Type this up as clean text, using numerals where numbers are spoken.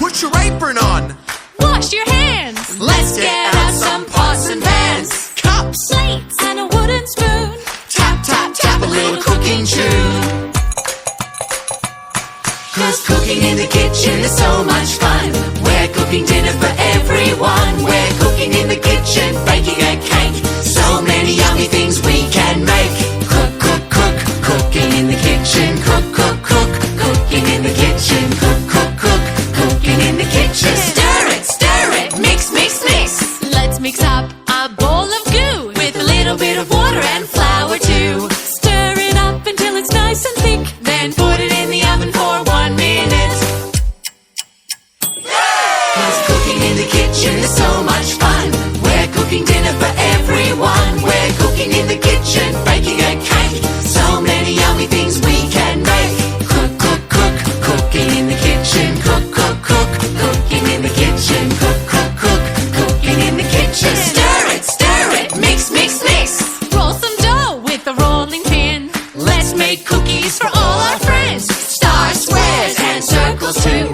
Put your apron on. Wash your hands. Let's get out some pots and pans, cups, Plates and a wooden spoon. tap, tap, tap, a little cooking tune. 'Cause cooking in the kitchen is so much fun. We're cooking dinner for everyone. We're cooking in the kitchen, baking a cake. So many yummy things we can make. Cook, cook, cook, cooking in the kitchen. Cook, cook, cook, cooking in the kitchen. Cook, cook, cook, cooking in the kitchen. Stir it, mix, mix, mix. Let's mix up a bowl of goo with a little bit of water and flour too. Stir it up until it's nice and thick. Then put it in the oven for 1 minute. 'Cause cooking in the kitchen is so much fun. We're cooking dinner for everyone. We're cooking in the kitchen, baking a cake. So many yummy things we can make. Cook, cook, cook, cooking in the kitchen. Cook, cook, cook, cooking in the kitchen. Cook, cook, cook, cooking in the kitchen. Stir it, mix, mix, mix. Roll some dough with a rolling pin. Let's make cookies for all our friends. Stars, squares, and circles too.